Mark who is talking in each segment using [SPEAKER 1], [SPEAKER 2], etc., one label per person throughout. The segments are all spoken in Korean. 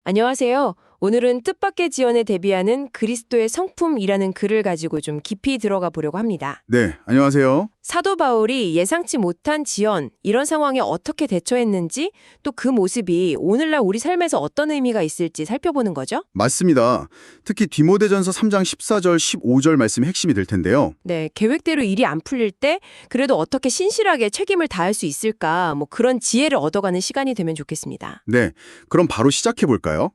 [SPEAKER 1] 안녕하세요. 오늘은 뜻밖의 지연에 대비하는 그리스도의 성품이라는 글을 가지고 좀 깊이 들어가 보려고 합니다.
[SPEAKER 2] 네, 안녕하세요.
[SPEAKER 1] 사도 바울이 예상치 못한 지연, 이런 상황에 어떻게 대처했는지, 또 그 모습이 오늘날 우리 삶에서 어떤 의미가 있을지 살펴보는 거죠.
[SPEAKER 2] 맞습니다. 특히 디모데전서 3장 14절, 15절 말씀이 핵심이 될 텐데요.
[SPEAKER 1] 네, 계획대로 일이 안 풀릴 때 그래도 어떻게 신실하게 책임을 다할 수 있을까, 그런 지혜를 얻어가는 시간이 되면 좋겠습니다.
[SPEAKER 2] 네, 그럼 바로 시작해 볼까요?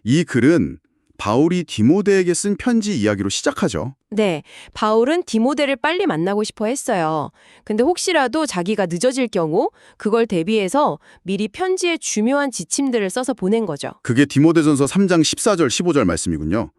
[SPEAKER 2] 이 글은 바울이 디모데에게 쓴 편지 이야기로 시작하죠.
[SPEAKER 1] 네, 바울은 디모데를 빨리 만나고 싶어 했어요. 근데 혹시라도 자기가 늦어질 경우 그걸 대비해서 미리 편지에 중요한 지침들을 써서 보낸 거죠.
[SPEAKER 2] 그게 디모데전서 3장 14절, 15절 말씀이군요.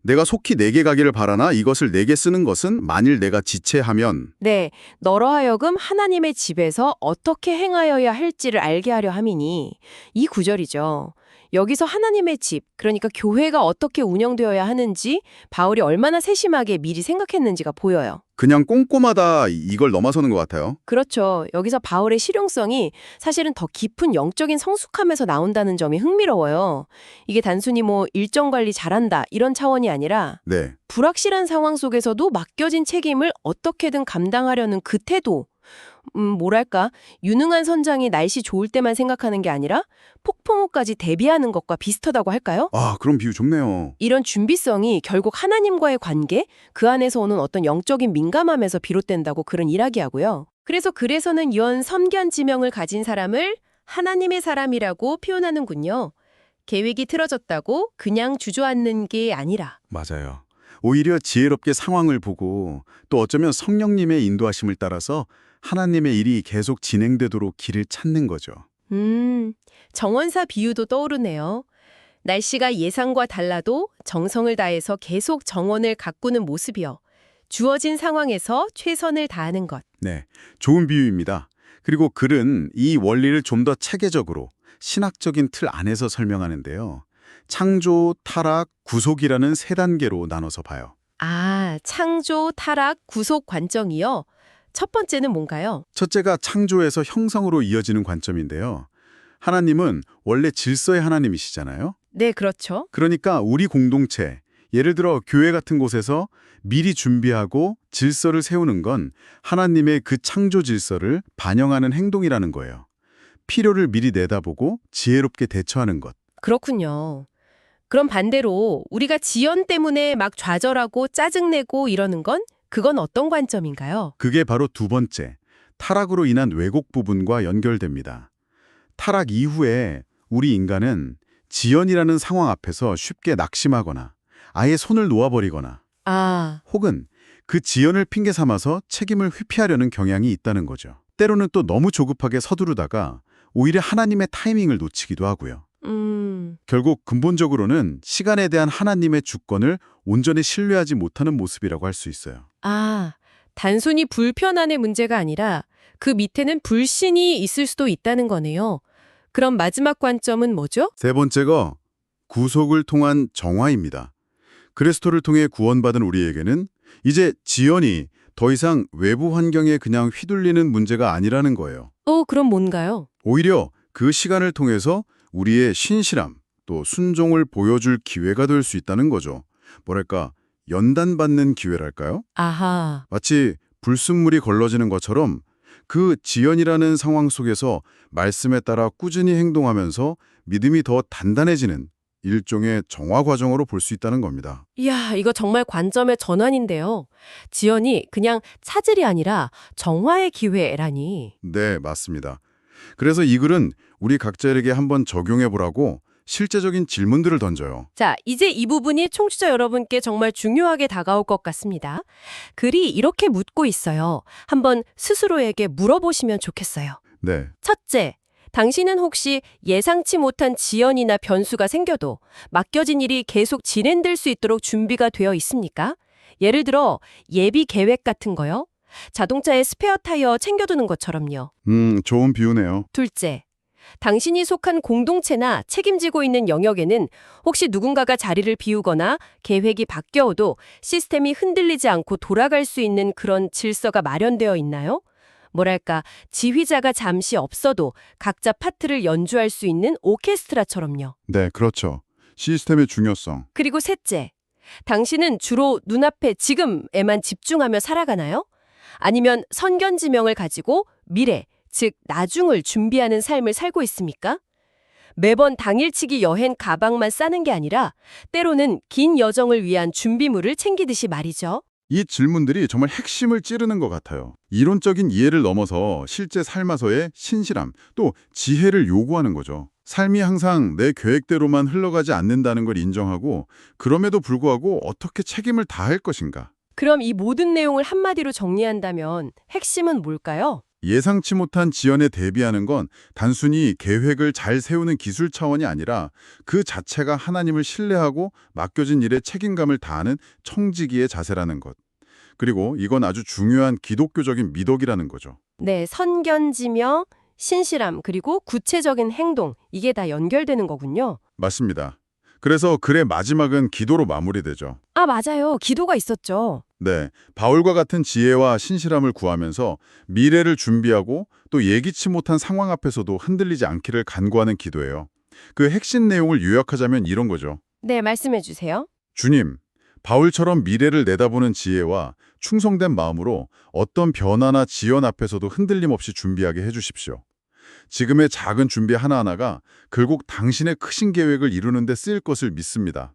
[SPEAKER 2] 내가 속히 내게 가기를 바라나 이것을 내게 쓰는 것은 만일 내가 지체하면.
[SPEAKER 1] 네, 너로 하여금 하나님의 집에서 어떻게 행하여야 할지를 알게 하려 함이니, 이 구절이죠. 여기서 하나님의 집, 그러니까 교회가 어떻게 운영되어야 하는지 바울이 얼마나 세심하게 미리 생각했는지가 보여요.
[SPEAKER 2] 그냥 꼼꼼하다 이걸 넘어서는 것 같아요.
[SPEAKER 1] 그렇죠. 여기서 바울의 실용성이 사실은 더 깊은 영적인 성숙함에서 나온다는 점이 흥미로워요. 이게 단순히 일정 관리 잘한다 이런 차원이 아니라
[SPEAKER 2] 네,
[SPEAKER 1] 불확실한 상황 속에서도 맡겨진 책임을 어떻게든 감당하려는 그 태도. 뭐랄까, 유능한 선장이 날씨 좋을 때만 생각하는 게 아니라 폭풍우까지 대비하는 것과 비슷하다고 할까요?
[SPEAKER 2] 그럼 비유 좋네요.
[SPEAKER 1] 이런 준비성이 결국 하나님과의 관계, 그 안에서 오는 어떤 영적인 민감함에서 비롯된다고 글은 이야기하고요. 그래서 글에서는 이런 선견 지명을 가진 사람을 하나님의 사람이라고 표현하는군요. 계획이 틀어졌다고 그냥 주저앉는 게 아니라.
[SPEAKER 2] 맞아요. 오히려 지혜롭게 상황을 보고 또 어쩌면 성령님의 인도하심을 따라서 하나님의 일이 계속 진행되도록 길을 찾는 거죠.
[SPEAKER 1] 정원사 비유도 떠오르네요. 날씨가 예상과 달라도 정성을 다해서 계속 정원을 가꾸는 모습이요. 주어진 상황에서 최선을 다하는 것.
[SPEAKER 2] 네, 좋은 비유입니다. 그리고 글은 이 원리를 좀 더 체계적으로 신학적인 틀 안에서 설명하는데요. 창조, 타락, 구속이라는 세 단계로 나눠서 봐요.
[SPEAKER 1] 창조, 타락, 구속 관점이요. 첫 번째는 뭔가요?
[SPEAKER 2] 첫째가 창조에서 형성으로 이어지는 관점인데요. 하나님은 원래 질서의 하나님이시잖아요.
[SPEAKER 1] 네, 그렇죠.
[SPEAKER 2] 그러니까 우리 공동체, 예를 들어 교회 같은 곳에서 미리 준비하고 질서를 세우는 건 하나님의 그 창조 질서를 반영하는 행동이라는 거예요. 필요를 미리 내다보고 지혜롭게 대처하는 것.
[SPEAKER 1] 그렇군요. 그럼 반대로 우리가 지연 때문에 막 좌절하고 짜증내고 이러는 그건 어떤 관점인가요?
[SPEAKER 2] 그게 바로 두 번째, 타락으로 인한 왜곡 부분과 연결됩니다. 타락 이후에 우리 인간은 지연이라는 상황 앞에서 쉽게 낙심하거나 아예 손을 놓아버리거나 혹은 그 지연을 핑계 삼아서 책임을 회피하려는 경향이 있다는 거죠. 때로는 또 너무 조급하게 서두르다가 오히려 하나님의 타이밍을 놓치기도 하고요. 결국 근본적으로는 시간에 대한 하나님의 주권을 온전히 신뢰하지 못하는 모습이라고 할 수 있어요.
[SPEAKER 1] 단순히 불편함의 문제가 아니라 그 밑에는 불신이 있을 수도 있다는 거네요. 그럼 마지막 관점은 뭐죠?
[SPEAKER 2] 세 번째가 구속을 통한 정화입니다. 그리스도를 통해 구원받은 우리에게는 이제 지연이 더 이상 외부 환경에 그냥 휘둘리는 문제가 아니라는 거예요.
[SPEAKER 1] 그럼 뭔가요?
[SPEAKER 2] 오히려 그 시간을 통해서 우리의 신실함, 또 순종을 보여줄 기회가 될 수 있다는 거죠. 뭐랄까, 연단받는 기회랄까요? 마치 불순물이 걸러지는 것처럼 그 지연이라는 상황 속에서 말씀에 따라 꾸준히 행동하면서 믿음이 더 단단해지는 일종의 정화 과정으로 볼 수 있다는 겁니다.
[SPEAKER 1] 이야, 이거 정말 관점의 전환인데요. 지연이 그냥 차질이 아니라 정화의 기회라니.
[SPEAKER 2] 네, 맞습니다. 그래서 이 글은 우리 각자에게 한번 적용해 보라고 실제적인 질문들을 던져요.
[SPEAKER 1] 자, 이제 이 부분이 청취자 여러분께 정말 중요하게 다가올 것 같습니다. 글이 이렇게 묻고 있어요. 한번 스스로에게 물어보시면 좋겠어요.
[SPEAKER 2] 네,
[SPEAKER 1] 첫째, 당신은 혹시 예상치 못한 지연이나 변수가 생겨도 맡겨진 일이 계속 진행될 수 있도록 준비가 되어 있습니까? 예를 들어 예비 계획 같은 거요. 자동차에 스페어 타이어 챙겨두는 것처럼요.
[SPEAKER 2] 좋은 비유네요.
[SPEAKER 1] 둘째, 당신이 속한 공동체나 책임지고 있는 영역에는 혹시 누군가가 자리를 비우거나 계획이 바뀌어도 시스템이 흔들리지 않고 돌아갈 수 있는 그런 질서가 마련되어 있나요? 뭐랄까, 지휘자가 잠시 없어도 각자 파트를 연주할 수 있는 오케스트라처럼요.
[SPEAKER 2] 네, 그렇죠. 시스템의 중요성.
[SPEAKER 1] 그리고 셋째, 당신은 주로 눈앞에 지금에만 집중하며 살아가나요? 아니면 선견지명을 가지고 미래, 즉 나중을 준비하는 삶을 살고 있습니까? 매번 당일치기 여행 가방만 싸는 게 아니라 때로는 긴 여정을 위한 준비물을 챙기듯이 말이죠.
[SPEAKER 2] 이 질문들이 정말 핵심을 찌르는 것 같아요. 이론적인 이해를 넘어서 실제 삶에서의 신실함, 또 지혜를 요구하는 거죠. 삶이 항상 내 계획대로만 흘러가지 않는다는 걸 인정하고 그럼에도 불구하고 어떻게 책임을 다할 것인가.
[SPEAKER 1] 그럼 이 모든 내용을 한마디로 정리한다면 핵심은 뭘까요?
[SPEAKER 2] 예상치 못한 지연에 대비하는 건 단순히 계획을 잘 세우는 기술 차원이 아니라 그 자체가 하나님을 신뢰하고 맡겨진 일에 책임감을 다하는 청지기의 자세라는 것. 그리고 이건 아주 중요한 기독교적인 미덕이라는 거죠.
[SPEAKER 1] 네, 선견지명, 신실함, 그리고 구체적인 행동, 이게 다 연결되는 거군요.
[SPEAKER 2] 맞습니다. 그래서 글의 마지막은 기도로 마무리되죠.
[SPEAKER 1] 아, 맞아요. 기도가 있었죠.
[SPEAKER 2] 네, 바울과 같은 지혜와 신실함을 구하면서 미래를 준비하고 또 예기치 못한 상황 앞에서도 흔들리지 않기를 간구하는 기도예요. 그 핵심 내용을 요약하자면 이런 거죠.
[SPEAKER 1] 네, 말씀해 주세요.
[SPEAKER 2] 주님, 바울처럼 미래를 내다보는 지혜와 충성된 마음으로 어떤 변화나 지연 앞에서도 흔들림 없이 준비하게 해주십시오. 지금의 작은 준비 하나하나가 결국 당신의 크신 계획을 이루는 데 쓰일 것을 믿습니다.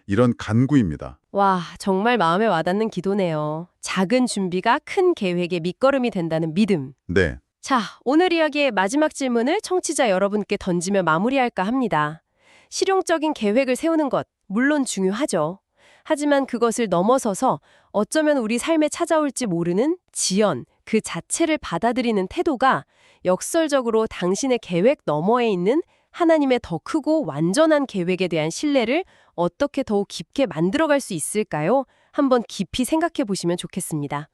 [SPEAKER 2] 이런 간구입니다.
[SPEAKER 1] 와, 정말 마음에 와닿는 기도네요. 작은 준비가 큰 계획의 밑거름이 된다는 믿음.
[SPEAKER 2] 네,
[SPEAKER 1] 자, 오늘 이야기의 마지막 질문을 청취자 여러분께 던지며 마무리할까 합니다. 실용적인 계획을 세우는 것, 물론 중요하죠. 하지만 그것을 넘어서서 어쩌면 우리 삶에 찾아올지 모르는 지연, 그 자체를 받아들이는 태도가 역설적으로 당신의 계획 너머에 있는 하나님의 더 크고 완전한 계획에 대한 신뢰를 어떻게 더욱 깊게 만들어갈 수 있을까요? 한번 깊이 생각해 보시면 좋겠습니다.